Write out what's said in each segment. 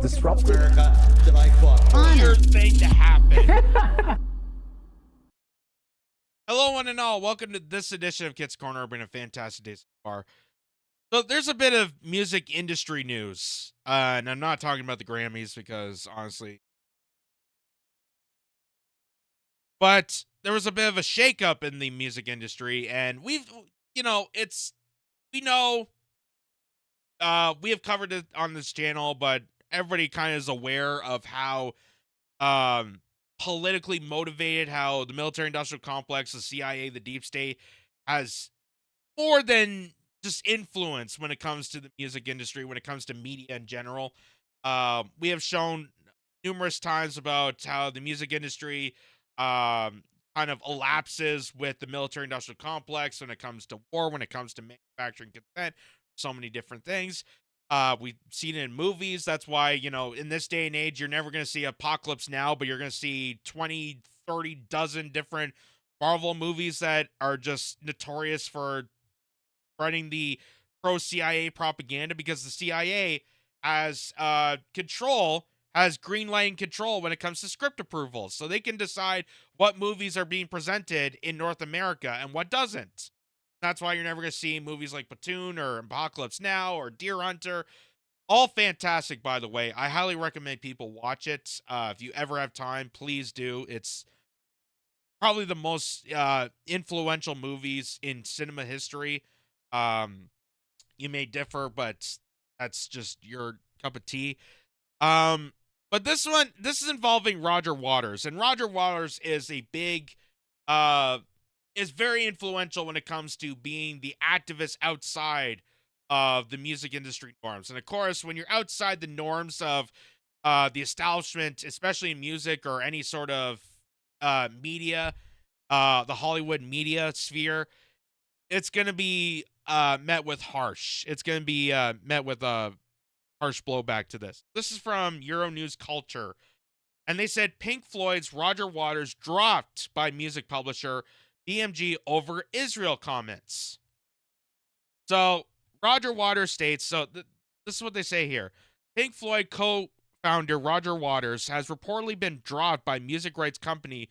disrupted. America that I fought. Weird thing to happen. Hello, one and all. Welcome to this edition of Kitz Corner. Been a fantastic day so far. So there's a bit of music industry news, and I'm not talking about the Grammys because honestly, but there was a bit of a shakeup in the music industry, and we know, we have covered it on this channel, but everybody kind of is aware of how um politically motivated, how the military industrial complex, the CIA, the deep state has more than just influence when it comes to the music industry, when it comes to media in general. We have shown numerous times about how the music industry kind of elapses with the military industrial complex when it comes to war, when it comes to manufacturing consent, so many different things. We've seen it in movies. That's why, in this day and age, you're never going to see Apocalypse Now, but you're going to see 20, 30 dozen different Marvel movies that are just notorious for spreading the pro CIA propaganda, because the CIA has has green light control when it comes to script approvals. So they can decide what movies are being presented in North America and what doesn't. That's why you're never going to see movies like Platoon or Apocalypse Now or Deer Hunter. All fantastic, by the way. I highly recommend people watch it. If you ever have time, please do. It's probably the most influential movies in cinema history. Um, you may differ, but that's just your cup of tea. Um, but this is involving Roger Waters, and Roger Waters is a big, is very influential when it comes to being the activist outside of the music industry norms. And of course, when you're outside the norms of the establishment, especially in music or any sort of media, the Hollywood media sphere, it's going to be met with harsh. It's going to be met with a harsh blowback to this. This is from Euronews Culture. And they said Pink Floyd's Roger Waters dropped by music publisher BMG over Israel comments. So Roger Waters states, this is what they say here. Pink Floyd co-founder Roger Waters has reportedly been dropped by music rights company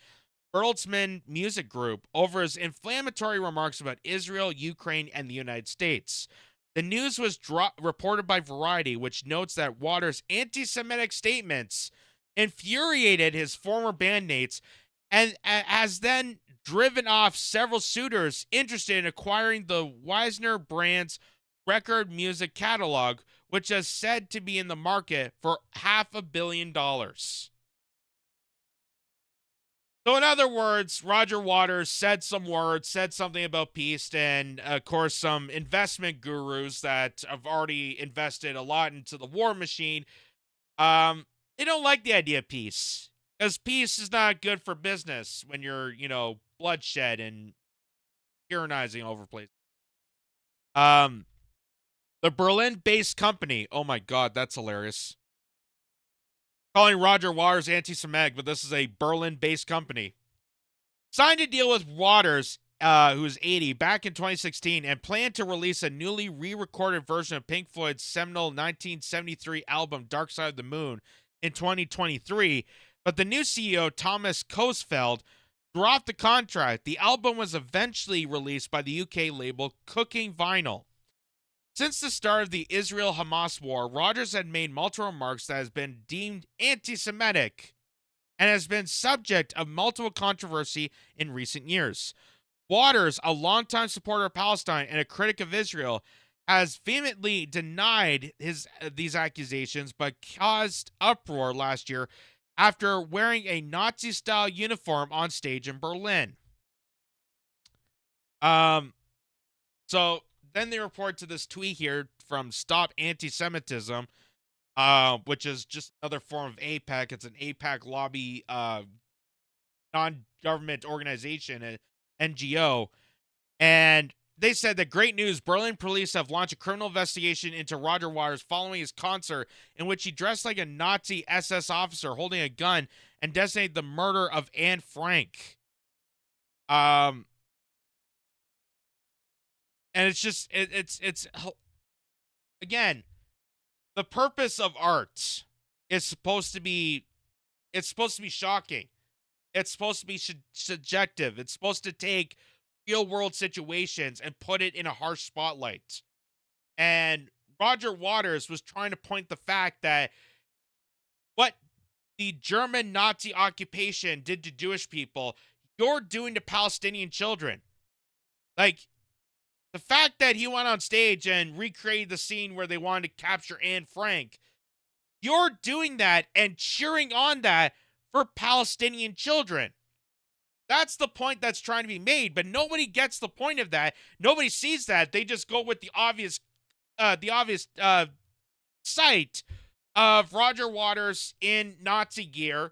Bertelsmann Music Group over his inflammatory remarks about Israel, Ukraine, and the United States. The news was reported by Variety, which notes that Waters' anti-Semitic statements infuriated his former bandmates and has then driven off several suitors interested in acquiring the Wisner brand's record music catalog, which is said to be in the market for $500 million. So in other words, Roger Waters said some words, said something about peace, and of course some investment gurus that have already invested a lot into the war machine, they don't like the idea of peace, because peace is not good for business when you're, bloodshed and tyrannizing over places. The Berlin-based company, oh my god, that's hilarious. Calling Roger Waters anti-Semitic, but this is a Berlin-based company. Signed a deal with Waters, who is 80, back in 2016, and planned to release a newly re-recorded version of Pink Floyd's seminal 1973 album Dark Side of the Moon in 2023. But the new CEO, Thomas Kosfeld, dropped the contract. The album was eventually released by the UK label Cooking Vinyl. Since the start of the Israel-Hamas war, Waters had made multiple remarks that has been deemed anti-Semitic and has been subject of multiple controversy in recent years. Waters, a longtime supporter of Palestine and a critic of Israel, has vehemently denied these accusations, but caused uproar last year after wearing a Nazi-style uniform on stage in Berlin. So then they report to this tweet here from Stop Anti-Semitism, which is just another form of AIPAC. It's an AIPAC lobby non-government organization, an NGO. And they said that great news, Berlin police have launched a criminal investigation into Roger Waters following his concert in which he dressed like a Nazi SS officer holding a gun and designated the murder of Anne Frank. And it's just, it's again, the purpose of art is supposed to be shocking. It's supposed to be subjective. It's supposed to take real world situations and put it in a harsh spotlight. And Roger Waters was trying to point the fact that what the German Nazi occupation did to Jewish people, you're doing to Palestinian children. Like, the fact that he went on stage and recreated the scene where they wanted to capture Anne Frank, you're doing that and cheering on that for Palestinian children. That's the point that's trying to be made, but nobody gets the point of that. Nobody sees that. They just go with the obvious sight of Roger Waters in Nazi gear,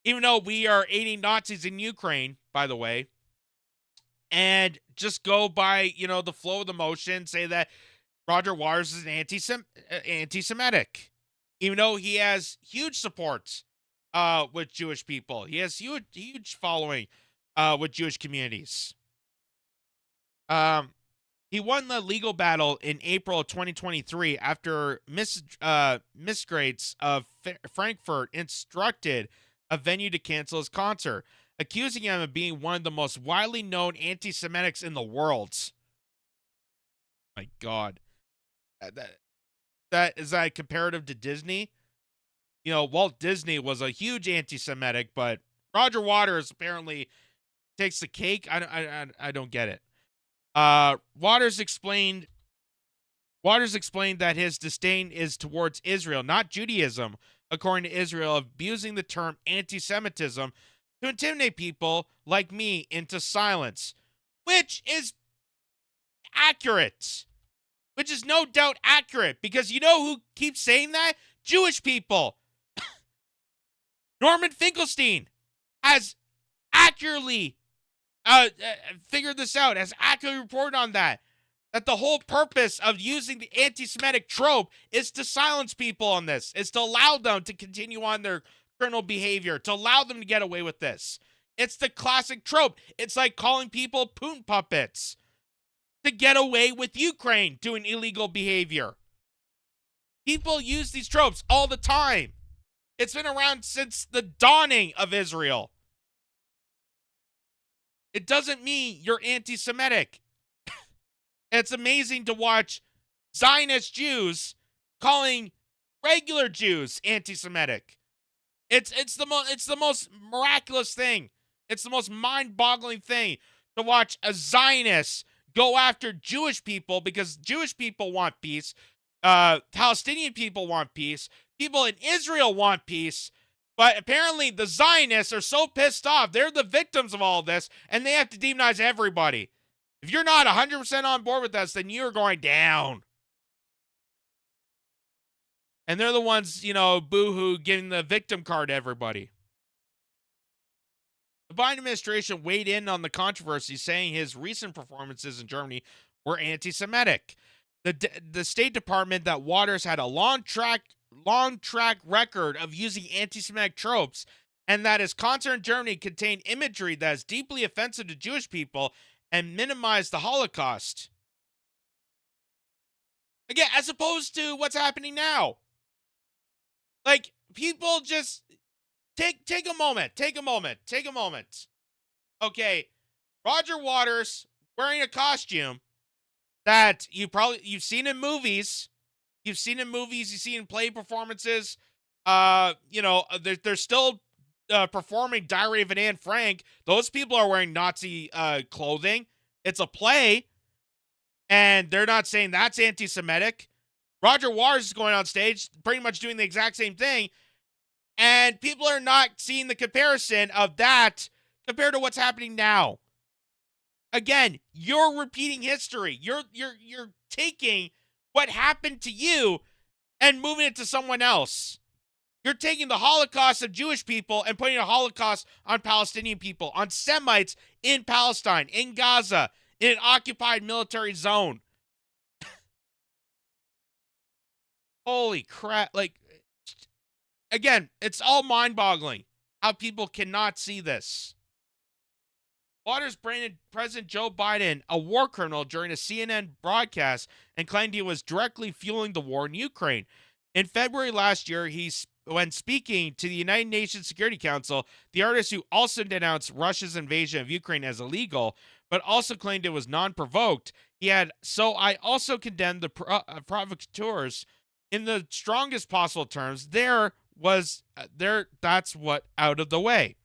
even though we are aiding Nazis in Ukraine, by the way, and just go by, the flow of the motion, say that Roger Waters is an anti-Semitic, even though he has huge support with Jewish people. He has huge following with Jewish communities. He won the legal battle in April of 2023 after miscreants of Frankfurt instructed a venue to cancel his concert, accusing him of being one of the most widely known anti-Semitics in the world. My God. That is that comparative to Disney? Walt Disney was a huge anti-Semitic, but Roger Waters apparently takes the cake. I don't get it. Waters explained that his disdain is towards Israel, not Judaism, according to Israel, abusing the term anti-Semitism to intimidate people like me into silence, which is accurate. Which is no doubt accurate, because you know who keeps saying that? Jewish people. Norman Finkelstein has accurately figured this out, has accurately reported on that the whole purpose of using the anti-Semitic trope is to silence people on this, is to allow them to continue on their criminal behavior, to allow them to get away with this. It's the classic trope. It's like calling people Putin puppets to get away with Ukraine doing illegal behavior. People use these tropes all the time. It's been around since the dawning of Israel. It doesn't mean you're anti-Semitic. It's amazing to watch Zionist Jews calling regular Jews anti-Semitic. It's the most miraculous thing. It's the most mind-boggling thing to watch a Zionist go after Jewish people because Jewish people want peace. Palestinian people want peace. People in Israel want peace. But apparently the Zionists are so pissed off. They're the victims of all this, and they have to demonize everybody. If you're not 100% on board with us, then you're going down. And they're the ones, boo-hoo, giving the victim card to everybody. The Biden administration weighed in on the controversy, saying his recent performances in Germany were anti-Semitic. The State Department that Waters had a long track record of using anti-Semitic tropes, and that his concert in Germany contained imagery that is deeply offensive to Jewish people and minimized the Holocaust. Again, as opposed to what's happening now. Like, people just take a moment. Okay, Roger Waters wearing a costume that you've seen in movies. You've seen in play performances. They're still performing Diary of an Anne Frank. Those people are wearing Nazi clothing. It's a play, and they're not saying that's anti-Semitic. Roger Waters is going on stage, pretty much doing the exact same thing, and people are not seeing the comparison of that compared to what's happening now. Again, you're repeating history. You're taking what happened to you and moving it to someone else. You're taking the Holocaust of Jewish people and putting a Holocaust on Palestinian people, on Semites in Palestine, in Gaza, in an occupied military zone. Holy crap. Like, again, it's all mind-boggling how people cannot see this. Waters branded President Joe Biden a war criminal during a CNN broadcast and claimed he was directly fueling the war in Ukraine. In February last year, when speaking to the United Nations Security Council, the artist, who also denounced Russia's invasion of Ukraine as illegal, but also claimed it was non-provoked, he had, "So I also condemned the provocateurs in the strongest possible terms. That's what out of the way."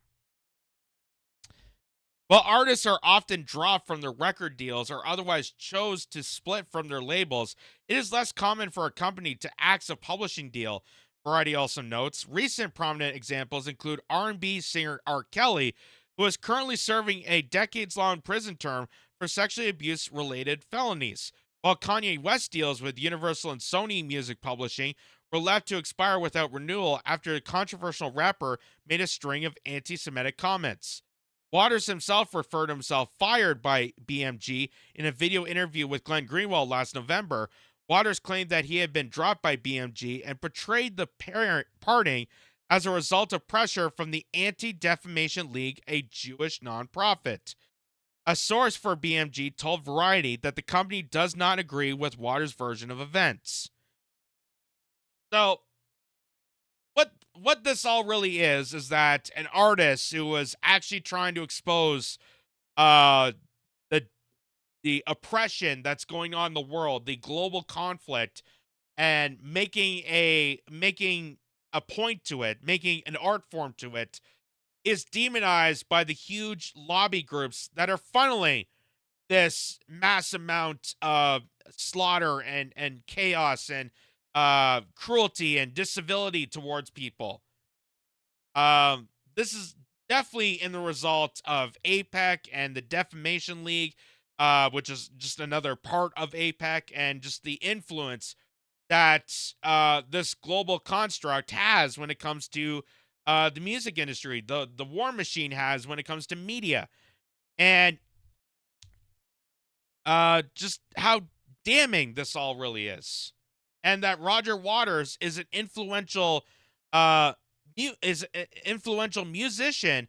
While artists are often dropped from their record deals or otherwise chose to split from their labels, it is less common for a company to axe a publishing deal. Variety also notes recent prominent examples include R&B singer R. Kelly, who is currently serving a decades-long prison term for sexually abuse-related felonies, while Kanye West deals with Universal and Sony Music Publishing were left to expire without renewal after a controversial rapper made a string of anti-Semitic comments. Waters himself referred himself fired by BMG in a video interview with Glenn Greenwald last November. Waters claimed that he had been dropped by BMG and portrayed the parting as a result of pressure from the Anti-Defamation League, a Jewish nonprofit. A source for BMG told Variety that the company does not agree with Waters' version of events. So, what this all really is that an artist who was actually trying to expose uh the the oppression that's going on in the world, the global conflict, and making a point to it, making an art form to it, is demonized by the huge lobby groups that are funneling this mass amount of slaughter and chaos and cruelty and disability towards people. This is definitely in the result of APEC and the Defamation League, which is just another part of APEC, and just the influence that this global construct has when it comes to the music industry, the war machine has when it comes to media, and just how damning this all really is, and that Roger Waters is an uh, influential musician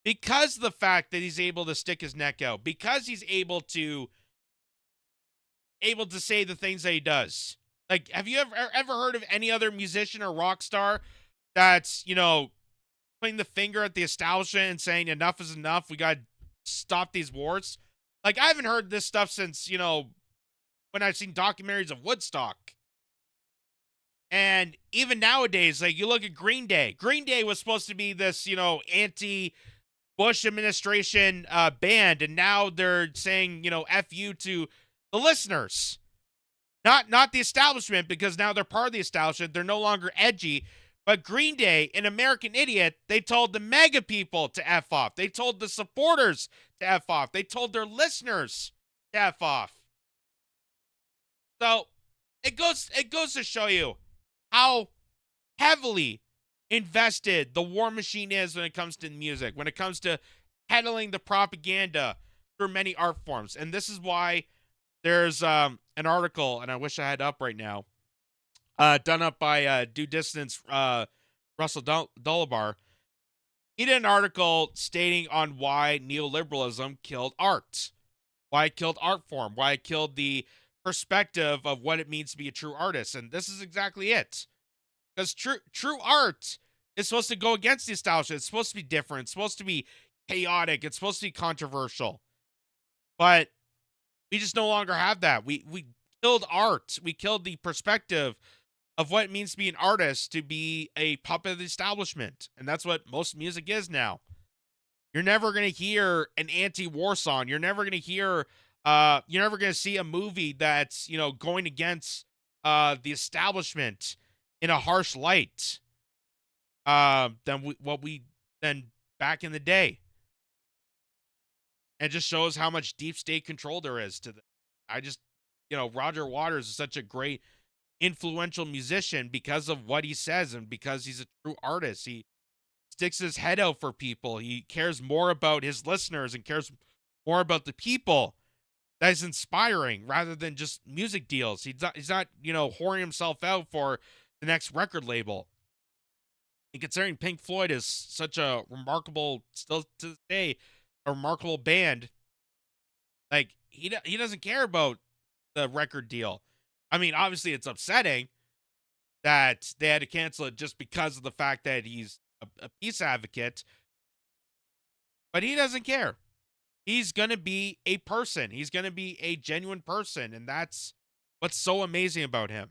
because of the fact that he's able to stick his neck out, because he's able to say the things that he does. Like, have you ever heard of any other musician or rock star that's pointing the finger at the establishment and saying enough is enough? We got to stop these wars. Like, I haven't heard this stuff since when I've seen documentaries of Woodstock. And even nowadays, like, you look at Green Day. Green Day was supposed to be this, anti-Bush administration band, and now they're saying, F you to the listeners. Not the establishment, because now they're part of the establishment. They're no longer edgy. But Green Day, an American Idiot, they told the mega people to F off. They told the supporters to F off. They told their listeners to F off. So it goes to show you how heavily invested the war machine is when it comes to music, when it comes to peddling the propaganda through many art forms. And this is why there's an article, and I wish I had it up right now, done up by Due Distance Russell Dulabar. He did an article stating on why neoliberalism killed art, why it killed art form, why it killed the perspective of what it means to be a true artist. And this is exactly it. Because true art is supposed to go against the establishment. It's supposed to be different. It's supposed to be chaotic. It's supposed to be controversial. But we just no longer have that. We killed art. We killed the perspective of what it means to be an artist, to be a puppet of the establishment. And that's what most music is now. You're never going to hear an anti-war song. You're never going to hear, you're never going to see a movie that's, going against the establishment in a harsh light than back in the day. And just shows how much deep state control there is to them. Roger Waters is such a great influential musician because of what he says and because he's a true artist. He sticks his head out for people. He cares more about his listeners and cares more about the people. That is inspiring rather than just music deals. He's not whoring himself out for the next record label. And considering Pink Floyd is such a remarkable, still to this day, a remarkable band, like, he doesn't care about the record deal. I mean, obviously it's upsetting, that they had to cancel it just because of the fact that he's a peace advocate, but he doesn't care. He's going to be a person. He's going to be a genuine person, and that's what's so amazing about him.